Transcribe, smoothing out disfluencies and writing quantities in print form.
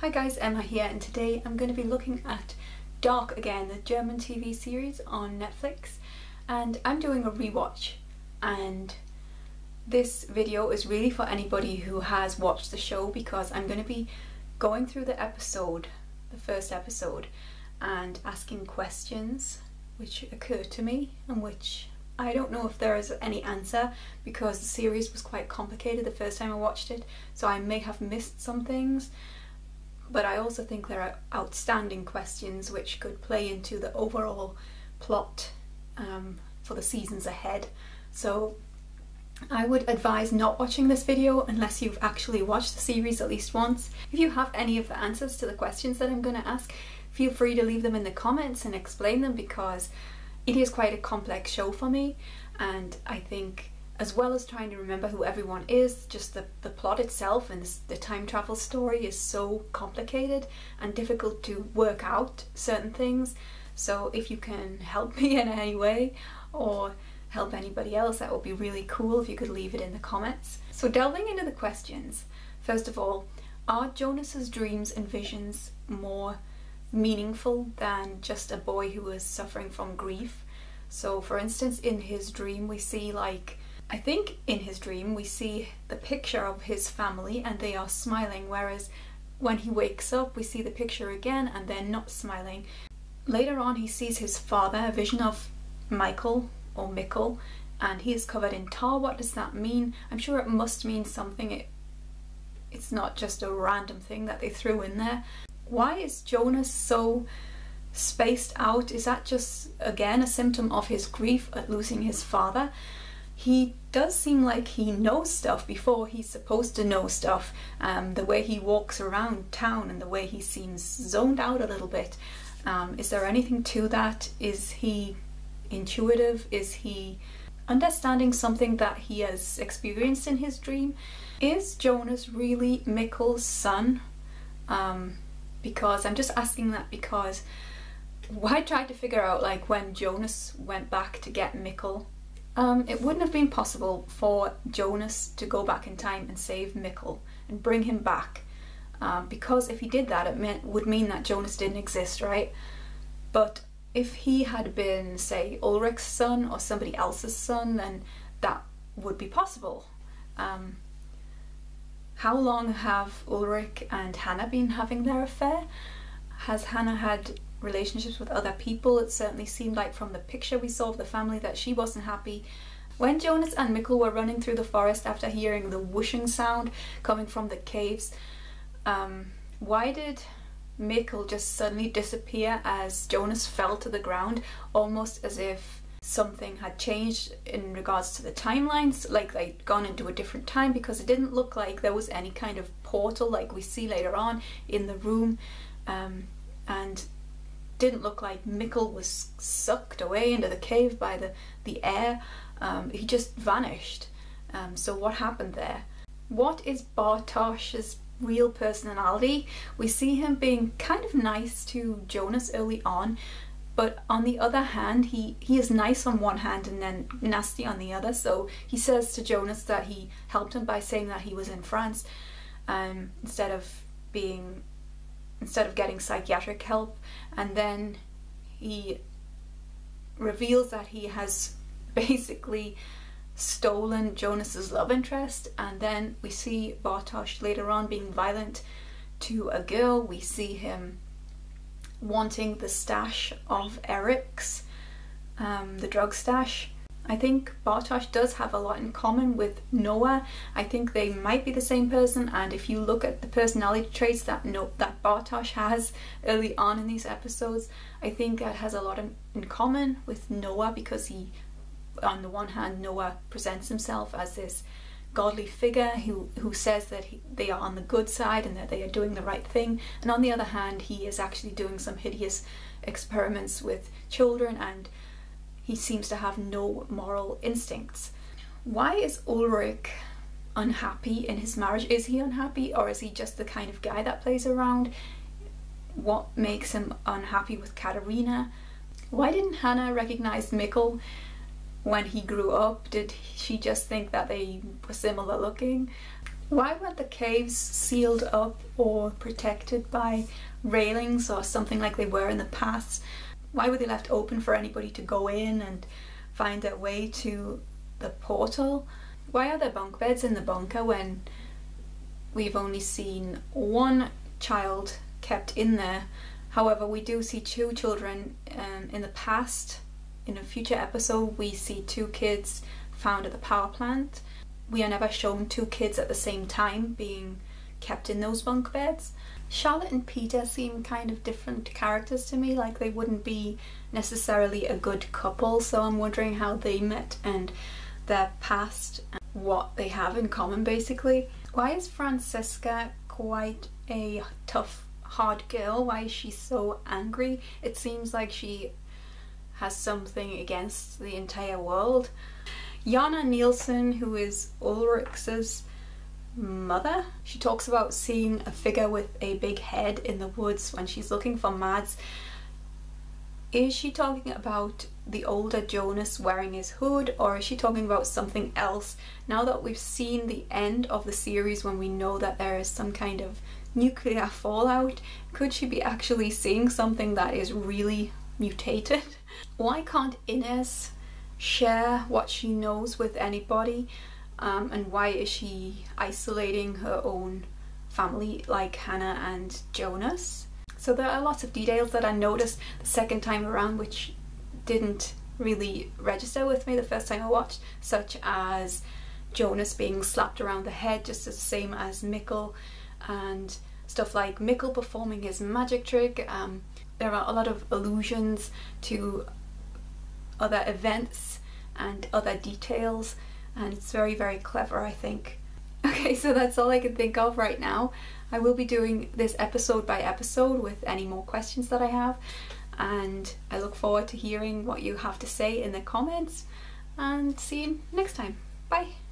Hi guys, Emma here, and today I'm going to be looking at Dark again, the German TV series on Netflix, and I'm doing a rewatch. And this video is really for anybody who has watched the show, because I'm going to be going through the first episode, and asking questions which occur to me and which I don't know if there is any answer, because the series was quite complicated the first time I watched it, so I may have missed some things. But I also think there are outstanding questions which could play into the overall plot for the seasons ahead. So I would advise not watching this video unless you've actually watched the series at least once. If you have any of the answers to the questions that I'm going to ask, feel free to leave them in the comments and explain them, because it is quite a complex show for me, and I think as well as trying to remember who everyone is, just the plot itself and the time travel story is so complicated and difficult to work out certain things. So if you can help me in any way or help anybody else, that would be really cool if you could leave it in the comments. So delving into the questions, first of all, are Jonas's dreams and visions more meaningful than just a boy who is suffering from grief? So for instance, in his dream we see I think in his dream we see the picture of his family and they are smiling, whereas when he wakes up we see the picture again and they're not smiling. Later on he sees his father, a vision of Michael or Mikkel, and he is covered in tar. What does that mean? I'm sure it must mean something. It's not just a random thing that they threw in there. Why is Jonas so spaced out? Is that just again a symptom of his grief at losing his father? He does seem like he knows stuff before he's supposed to know stuff. The way he walks around town and the way he seems zoned out a little bit. Is there anything to that? Is he intuitive? Is he understanding something that he has experienced in his dream? Is Jonas really Mikkel's son? Because I'm just asking that because I tried to figure out, like, when Jonas went back to get Mikkel, it wouldn't have been possible for Jonas to go back in time and save Mikkel and bring him back, because if he did that it would mean that Jonas didn't exist, right? But if he had been, say, Ulrich's son or somebody else's son, then that would be possible. How long have Ulrich and Hannah been having their affair? Has Hannah had relationships with other people? It certainly seemed like from the picture we saw of the family that she wasn't happy. When Jonas and Mikkel were running through the forest after hearing the whooshing sound coming from the caves, why did Mikkel just suddenly disappear as Jonas fell to the ground, almost as if something had changed in regards to the timelines, like they'd gone into a different time, because it didn't look like there was any kind of portal like we see later on in the room, and didn't look like Mikkel was sucked away into the cave by the air. He just vanished. So what happened there? What is Bartosh's real personality? We see him being kind of nice to Jonas early on, but on the other hand he is nice on one hand and then nasty on the other. So he says to Jonas that he helped him by saying that he was in France, instead of getting psychiatric help, and then he reveals that he has basically stolen Jonas's love interest. And then we see Bartosz later on being violent to a girl. We see him wanting the stash of Eric's, the drug stash. I think Bartosz does have a lot in common with Noah. I think they might be the same person, and if you look at the personality traits that Bartosz has early on in these episodes, I think that has a lot in common with Noah, because on the one hand, Noah presents himself as this godly figure who says that they are on the good side and that they are doing the right thing, and on the other hand he is actually doing some hideous experiments with children, and he seems to have no moral instincts. Why is Ulrich unhappy in his marriage? Is he unhappy, or is he just the kind of guy that plays around? What makes him unhappy with Katarina? Why didn't Hannah recognize Mikkel when he grew up? Did she just think that they were similar looking? Why weren't the caves sealed up or protected by railings or something like they were in the past? Why were they left open for anybody to go in and find their way to the portal? Why are there bunk beds in the bunker when we've only seen one child kept in there? However, we do see two children in the past. In a future episode, we see two kids found at the power plant. We are never shown two kids at the same time being kept in those bunk beds. Charlotte and Peter seem kind of different characters to me, like they wouldn't be necessarily a good couple, so I'm wondering how they met and their past and what they have in common basically. Why is Francesca quite a tough, hard girl? Why is she so angry? It seems like she has something against the entire world. Jana Nielsen, who is Ulrich's mother, she talks about seeing a figure with a big head in the woods when she's looking for Mads. Is she talking about the older Jonas wearing his hood, or is she talking about something else? Now that we've seen the end of the series, when we know that there is some kind of nuclear fallout, could she be actually seeing something that is really mutated? Why can't Ines share what she knows with anybody, and why is she isolating her own family like Hannah and Jonas? So there are lots of details that I noticed the second time around which didn't really register with me the first time I watched, such as Jonas being slapped around the head just the same as Mikkel, and stuff like Mikkel performing his magic trick. There are a lot of allusions to other events and other details, and it's very, very clever, I think. Okay, so that's all I can think of right now. I will be doing this episode by episode with any more questions that I have, and I look forward to hearing what you have to say in the comments, and see you next time. Bye!